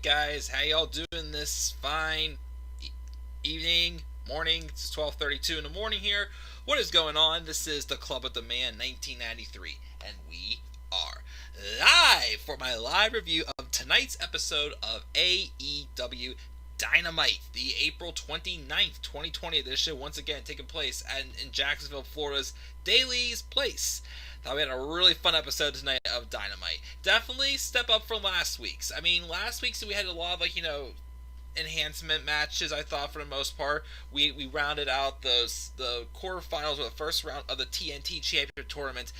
guys? How y'all doing this fine evening, morning? It's 12:32 in the morning here. What is going on? This is the Club of the Man 1993, and we are live for my live review of tonight's episode of AEW Dynamite, the April 29th, 2020 edition, once again taking place in Jacksonville, Florida's Daly's Place. Thought we had a really fun episode tonight of Dynamite. Definitely step up from last week's. Last week's we had a lot of, enhancement matches, I thought, for the most part. We rounded out the quarterfinals of the first round of the TNT Championship Tournament.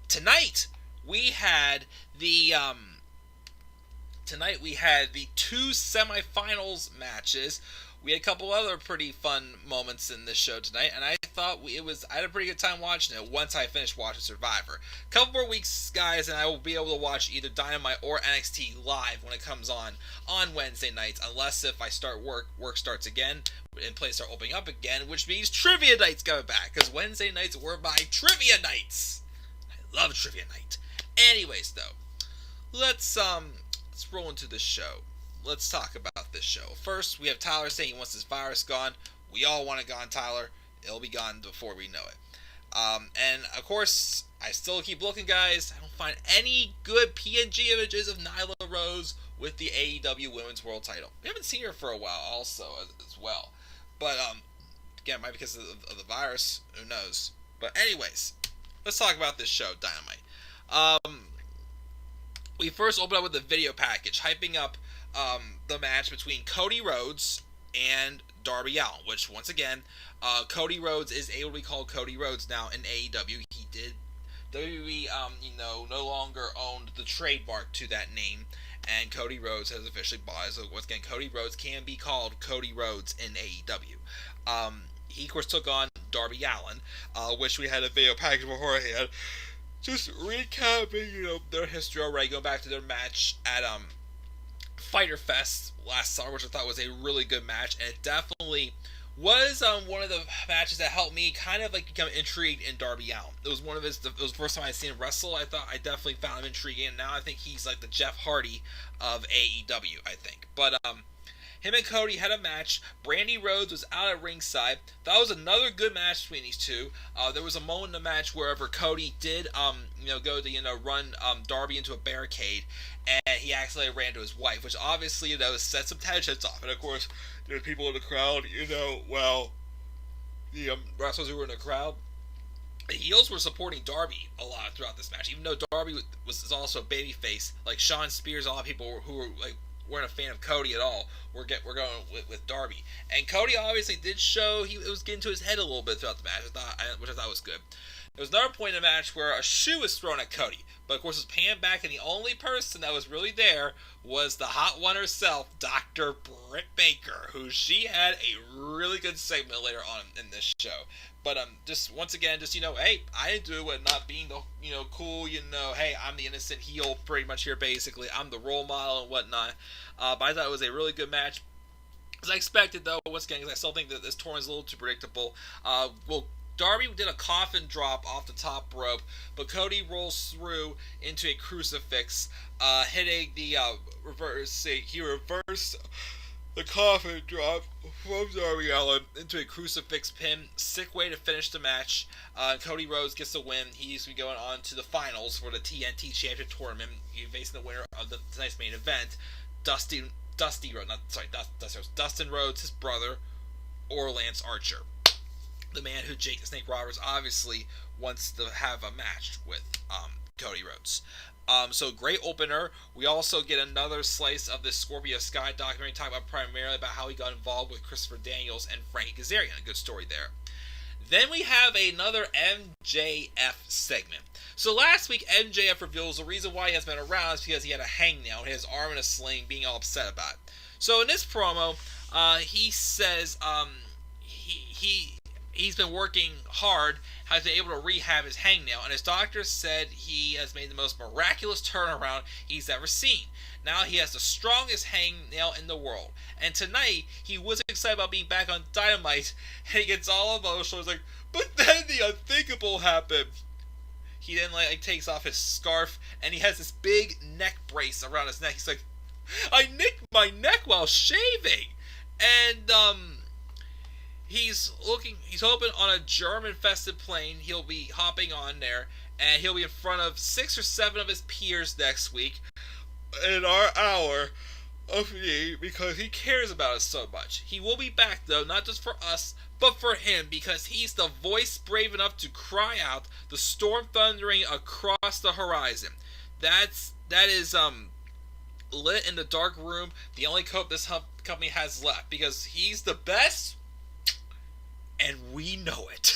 Tonight, we had the two semifinals matches. We had a couple other pretty fun moments in this show tonight, and I thought I had a pretty good time watching it once I finished watching Survivor. A couple more weeks, guys, and I will be able to watch either Dynamite or NXT live when it comes on Wednesday nights, unless if I start work starts again, and plays start opening up again, which means Trivia Night's coming back, because Wednesday nights were my Trivia Nights. I love Trivia Night. Anyways, though, let's roll into this show. Let's talk about this show. First, we have Tyler saying he wants this virus gone. We all want it gone, Tyler. It'll be gone before we know it. And, of course, I still keep looking, guys. I don't find any good PNG images of Nyla Rose with the AEW Women's World title. We haven't seen her for a while also as well. But, again, might be because of the virus. Who knows? But anyways, let's talk about this show, Dynamite. We first open up with the video package, hyping up the match between Cody Rhodes and Darby Allin, which, once again, Cody Rhodes is able to be called Cody Rhodes now in AEW. He did. WWE, no longer owned the trademark to that name, and Cody Rhodes has officially bought it. So, once again, Cody Rhodes can be called Cody Rhodes in AEW. He, of course, took on Darby Allin, which we had a video package beforehand. Just recapping, their history already, going back to their match at, Fyter Fest last summer, which I thought was a really good match, and it definitely was one of the matches that helped me kind of become intrigued in Darby Allin. It was it was the first time I'd seen him wrestle. I thought I definitely found him intriguing, and now I think he's like the Jeff Hardy of AEW, I think. But him and Cody had a match. Brandy Rhodes was out at ringside. That was another good match between these two. There was a moment in the match wherever Cody did, go to, run Darby into a barricade, and he accidentally ran to his wife, which obviously, set some tensions off. And of course, there's people in the crowd, the wrestlers who were in the crowd, the heels were supporting Darby a lot throughout this match, even though Darby was also a babyface. Like Sean Spears, a lot of people who were weren't a fan of Cody at all. We're going with Darby, and Cody obviously did show it was getting to his head a little bit throughout the match, which I thought was good. There was another point in the match where a shoe was thrown at Cody, but of course it was panned back, and the only person that was really there was the hot one herself, Dr. Britt Baker, who she had a really good segment later on in this show. But just once again, hey, I didn't do it not being the cool, hey, I'm the innocent heel pretty much here, basically. I'm the role model and whatnot. But I thought it was a really good match. As I expected, though, once again, because I still think that this tournament is a little too predictable. Darby did a coffin drop off the top rope, but Cody rolls through into a crucifix, hitting the reverse. He reversed the coffin drop from Darby Allin into a crucifix pin. Sick way to finish the match. Cody Rhodes gets the win. He's going to be going on to the finals for the TNT Championship Tournament. He's facing the winner of tonight's main event, Dustin Rhodes, his brother, or Lance Archer, the man who Jake the Snake Roberts obviously wants to have a match with Cody Rhodes. So great opener. We also get another slice of this Scorpio Sky documentary, talking primarily about how he got involved with Christopher Daniels and Frankie Kazarian. A good story there. Then we have another MJF segment. So last week, MJF reveals the reason why he has been around is because he had a hangnail and his arm in a sling, being all upset about it. So in this promo, he says he's been working hard, has been able to rehab his hangnail, and his doctor said he has made the most miraculous turnaround he's ever seen. Now he has the strongest hangnail in the world. And tonight, he was excited about being back on Dynamite, and he gets all emotional. He's like, but then the unthinkable happened. He then takes off his scarf, and he has this big neck brace around his neck. He's like, I nicked my neck while shaving. And he's hoping on a German-infested plane he'll be hopping on there, and he'll be in front of 6 or 7 of his peers next week in our hour of need, because he cares about us so much. He will be back, though, not just for us, but for him, because he's the voice brave enough to cry out the storm thundering across the horizon. That is lit in the dark room, the only coat this company has left, because he's the best, and we know it.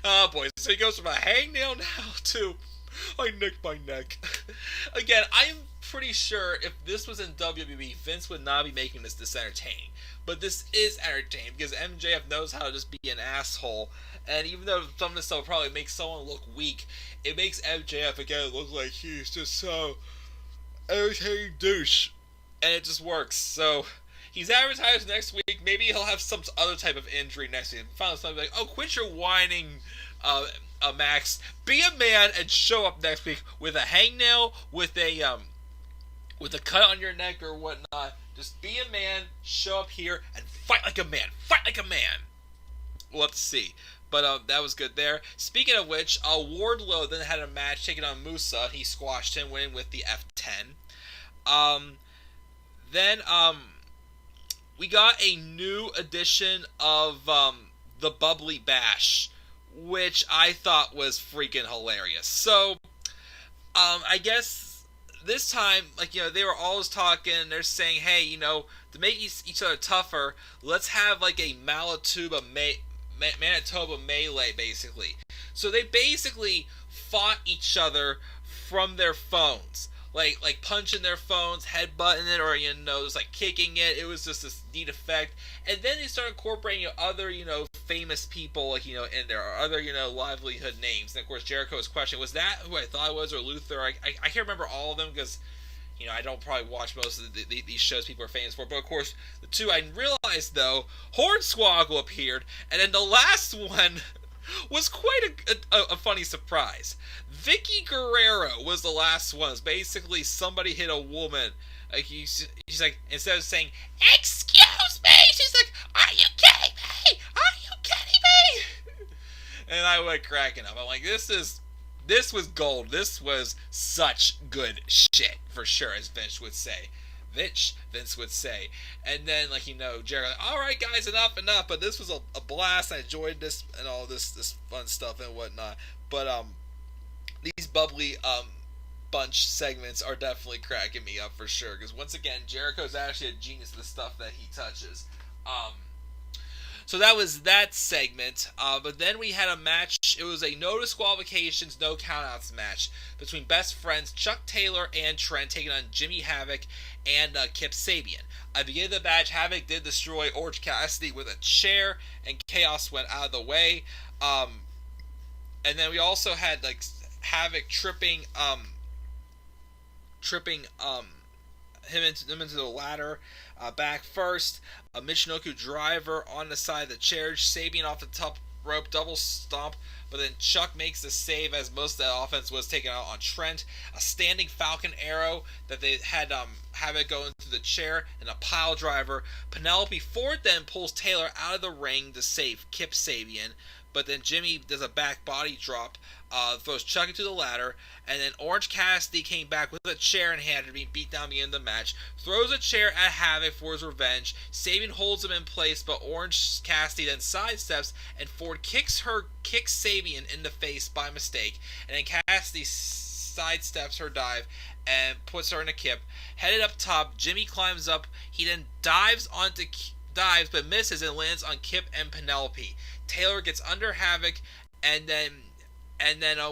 Oh boy, so he goes from a hangnail now to I nicked my neck. Again, I'm pretty sure if this was in WWE, Vince would not be making this entertaining. But this is entertaining because MJF knows how to just be an asshole. And even though some of this stuff probably makes someone look weak, it makes MJF again look like he's just so entertaining douche. And it just works. So he's advertised next week. Maybe he'll have some other type of injury next week. Finally, something like, oh, quit your whining, Max. Be a man and show up next week with a hangnail, with a cut on your neck or whatnot. Just be a man, show up here, and fight like a man. Fight like a man. We'll have to see. But that was good there. Speaking of which, Wardlow then had a match taking on Musa. He squashed him, winning with the F10. Then we got a new edition of the Bubbly Bash, which I thought was freaking hilarious. So, I guess this time, they were always talking, they're saying, hey, to make each other tougher, let's have a Manitoba melee, basically. So they basically fought each other from their phones. Like punching their phones, headbutting it, or just kicking it. It was just this neat effect. And then they started incorporating other famous people in there, or other livelihood names. And of course Jericho was questioning, was that who I thought it was, or Luther? I can't remember all of them because I don't probably watch most of these shows people are famous for. But of course the two I realized though, Hornswoggle appeared, and then the last one was quite a funny surprise. Vicky Guerrero was the last one. It was basically somebody hit a woman. She's like, instead of saying, excuse me, she's like, are you kidding me? Are you kidding me? And I went cracking up. I'm like, this was gold. This was such good shit, for sure, as Vince would say. Vince would say. And then, Jericho, alright guys, enough. But this was a blast. I enjoyed this and all this fun stuff and whatnot. But, these bubbly, bunch segments are definitely cracking me up for sure. Because once again, Jericho's actually a genius of the stuff that he touches. So that was that segment. But then we had a match. It was a no disqualifications, no countouts match between best friends Chuck Taylor and Trent, taking on Jimmy Havoc and Kip Sabian. At the beginning of the match, Havoc did destroy Orange Cassidy with a chair, and Chaos went out of the way. And then we also had Havoc tripping him into the ladder. Back first, a Michinoku driver on the side of the chair, Sabian off the top rope, double stomp, but then Chuck makes the save as most of that offense was taken out on Trent. A standing Falcon Arrow that they had Havoc go into the chair, and a pile driver. Penelope Ford then pulls Taylor out of the ring to save Kip Sabian, but then Jimmy does a back body drop, throws Chuck into the ladder, and then Orange Cassidy came back with a chair in hand to be beat down at the end of the match, throws a chair at Havoc for his revenge. Sabian holds him in place, but Orange Cassidy then sidesteps, and Ford kicks Sabian in the face by mistake, and then Cassidy sidesteps her dive and puts her in a Kip. Headed up top, Jimmy climbs up, he then dives but misses and lands on Kip and Penelope. Taylor gets under Havoc and then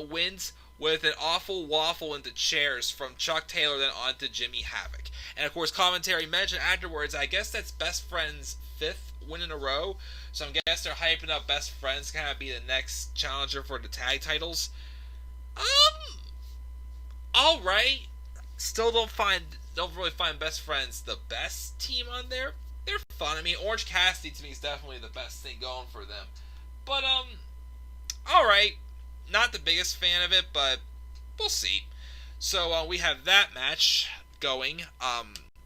wins with an awful waffle into chairs from Chuck Taylor then onto Jimmy Havoc. And of course commentary mentioned afterwards, I guess that's Best Friends' 5th win in a row. So I guess they're hyping up Best Friends to kind of be the next challenger for the tag titles. Alright. Still don't really find Best Friends the best team on there. They're fun. I mean, Orange Cassidy to me is definitely the best thing going for them. But, alright. Not the biggest fan of it, but we'll see. So, we have that match going.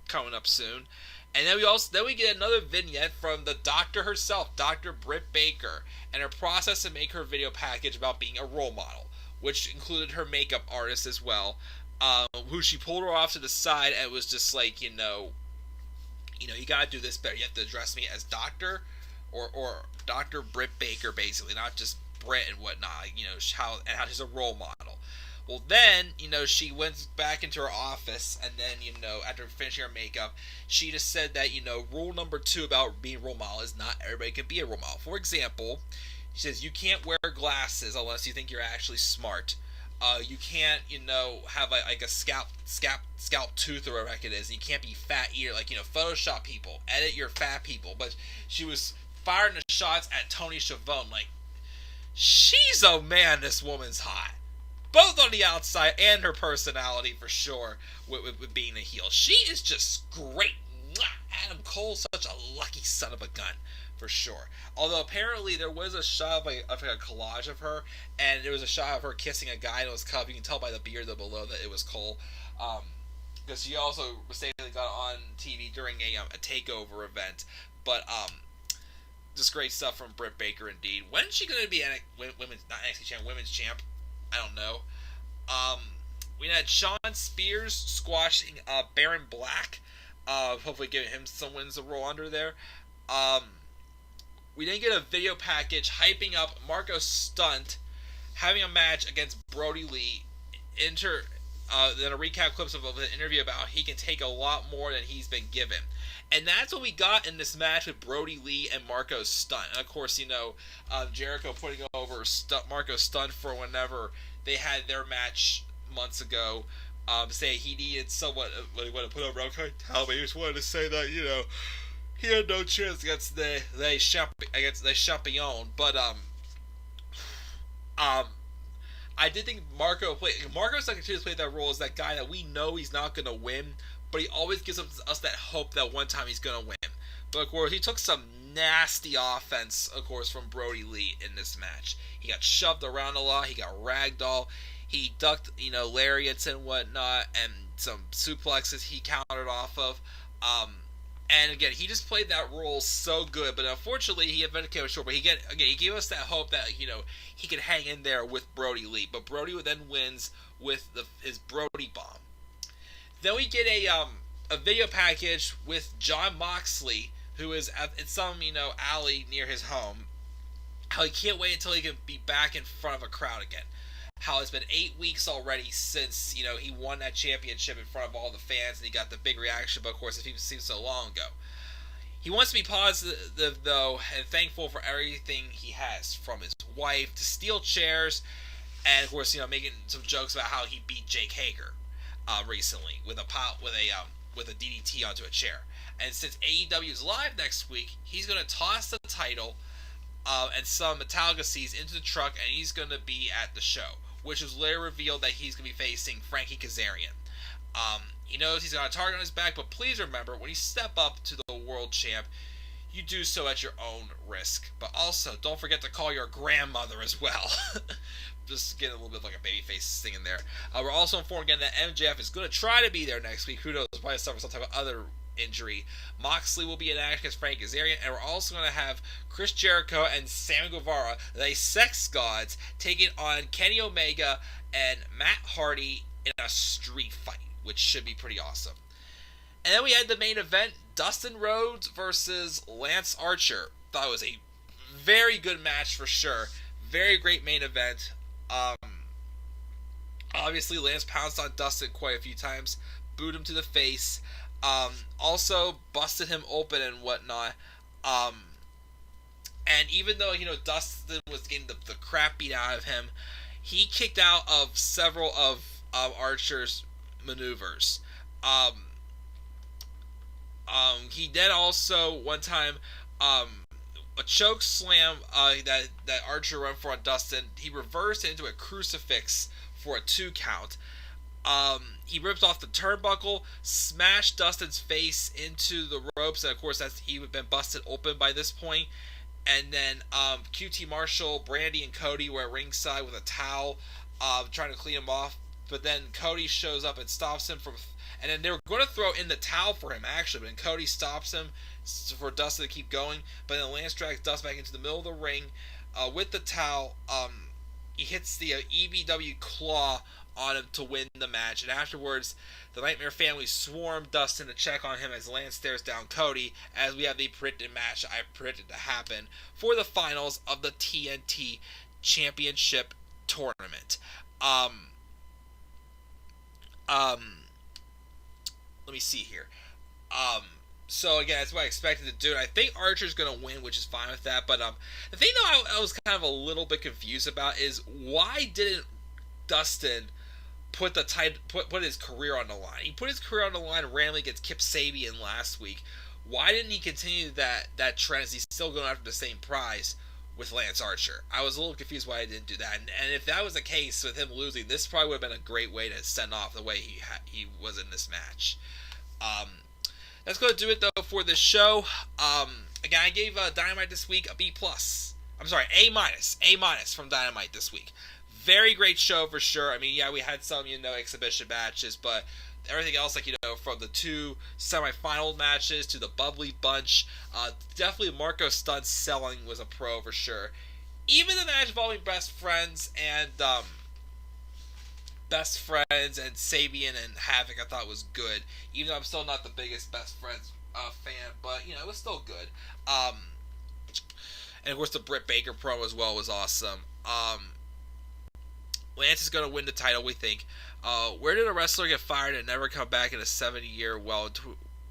coming up soon. And then we get another vignette from the doctor herself, Dr. Britt Baker, and her process to make her video package about being a role model, which included her makeup artist as well, who she pulled her off to the side and was just like, you gotta do this better. You have to address me as Doctor or Dr. Britt Baker, basically, not just Britt and whatnot. How she's a role model. Well, then, she went back into her office, and then, after finishing her makeup, she just said that, rule number 2 about being a role model is not everybody can be a role model. For example, she says you can't wear glasses unless you think you're actually smart. You can't, have a scalp tooth or whatever it is. You can't be fat either. Photoshop people, edit your fat people. But she was firing the shots at Tony Schiavone. She's a man. This woman's hot. Both on the outside and her personality, for sure, with being a heel. She is just great. Adam Cole's such a lucky son of a gun, for sure. Although apparently there was a shot of a collage of her, and there was a shot of her kissing a guy that was cut. You can tell by the beard below that it was Cole. Because she also mistakenly got on TV during a takeover event. But just great stuff from Britt Baker indeed. When's she going to be women's, not NXT champ, women's champ? I don't know. We had Shawn Spears squashing Baron Black. Hopefully giving him some wins to roll under there. We didn't get a video package hyping up Marco Stunt having a match against Brody Lee. Then a recap clips of an interview about how he can take a lot more than he's been given. And that's what we got in this match with Brody Lee and Marco Stunt. And of course, Jericho putting over Marco Stunt for whenever they had their match months ago. Say he needed someone when he wanted to put over okay, tell me he just wanted to say that, he had no chance against the Champion. But I did think Marco's second chance played that role as that guy that we know he's not gonna win, but he always gives us that hope that one time he's gonna win. But of course, he took some nasty offense, of course, from Brody Lee in this match. He got shoved around a lot. He got ragdoll. He ducked, lariats and whatnot, and some suplexes he countered off of. And again, he just played that role so good. But unfortunately, he eventually came short. But he gave us that hope that he could hang in there with Brody Lee. But Brody then wins with his Brody Bomb. Then we get a video package with Jon Moxley, who is at some alley near his home. How he can't wait until he can be back in front of a crowd again. How it's been 8 weeks already since he won that championship in front of all the fans, and he got the big reaction. But of course, it seems so long ago. He wants to be positive though, and thankful for everything he has, from his wife to steel chairs, and of course, making some jokes about how he beat Jake Hager recently with a DDT onto a chair. And since AEW is live next week, he's going to toss the title and some Metallica C's into the truck, and he's going to be at the show, which was later revealed that he's going to be facing Frankie Kazarian. He knows he's got a target on his back, but please remember, when you step up to the world champ, you do so at your own risk. But also, don't forget to call your grandmother as well. Just getting a little bit like a babyface thing in there. We're also informed again that MJF is going to try to be there next week. Who knows? Probably suffer some type of other injury. Moxley will be in action against Frank Kazarian, and we're also going to have Chris Jericho and Sammy Guevara, the Sex Gods, taking on Kenny Omega and Matt Hardy in a street fight, which should be pretty awesome. And then we had the main event, Dustin Rhodes versus Lance Archer. Thought it was a very good match for sure. Very great main event. Obviously, Lance pounced on Dustin quite a few times, booed him to the face, also busted him open and whatnot. And even though, Dustin was getting the crap beat out of him, he kicked out of several of Archer's maneuvers. He did also, one time, a choke slam that Archer ran for on Dustin. He reversed it into a crucifix for a 2 count. He ripped off the turnbuckle, smashed Dustin's face into the ropes, and of course he had been busted open by this point. And then QT Marshall, Brandy, and Cody were at ringside with a towel, trying to clean him off. But then Cody shows up and stops him from, And then they were going to throw in the towel for him, actually, but then Cody stops him for Dustin to keep going. But then Lance drags Dustin back into the middle of the ring with the towel. He hits the EBW claw on him to win the match. And afterwards, the Nightmare family swarm Dustin to check on him as Lance stares down Cody, as we have the predicted match I predicted to happen for the finals of the TNT Championship Tournament. Let me see here. So again, that's what I expected to do. And I think Archer's going to win, which is fine with that. But the thing though I was kind of a little bit confused about is why didn't Dustin put his career on the line? He put his career on the line randomly against Kip Sabian last week. Why didn't he continue that trend? As he's still going after the same prize with Lance Archer. I was a little confused why he didn't do that. And if that was the case with him losing, this probably would have been a great way to send off the way he was in this match. That's going to do it though for this show. Again, I gave Dynamite this week a B+. I'm sorry, A- from Dynamite this week. Very great show for sure. I mean, yeah, we had some, exhibition matches, but everything else, from the 2 semifinal matches to the Bubbly Bunch, definitely Marco Stunt's selling was a pro for sure. Even the match involving Best Friends and Sabian and Havoc, I thought was good. Even though I'm still not the biggest Best Friends fan, but it was still good. And of course, the Britt Baker promo as well was awesome. Lance is going to win the title, we think. Where did a wrestler get fired and never come back in a 70-year? Well,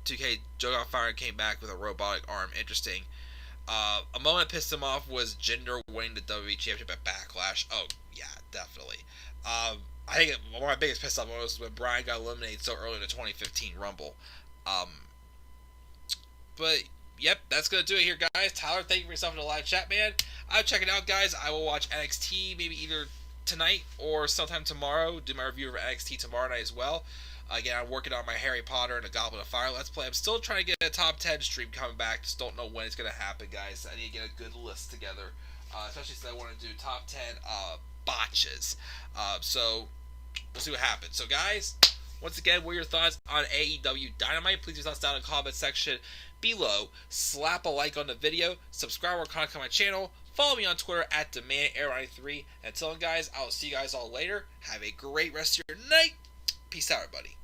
2K, Joe got fired and came back with a robotic arm. Interesting. A moment that pissed him off was Jinder winning the WWE Championship at Backlash. Oh, yeah, definitely. I think one of my biggest piss off moments was when Bryan got eliminated so early in the 2015 Rumble. But, yep, that's going to do it here, guys. Tyler, thank you for yourself in the live chat, man. I'll check it out, guys. I will watch NXT maybe either tonight or sometime tomorrow. Do my review of NXT tomorrow night as well. Again, I'm working on my Harry Potter and the Goblet of Fire Let's Play. I'm still trying to get a top 10 stream coming back. Just don't know when it's going to happen, guys. I need to get a good list together. Especially since I want to do top 10 botches. So, we'll see what happens. So, guys, once again, what are your thoughts on AEW Dynamite? Please leave your thoughts down in the comment section below. Slap a like on the video. Subscribe or comment on my channel. Follow me on Twitter at DemandAir93. Until then, guys, I will see you guys all later. Have a great rest of your night. Peace out, everybody.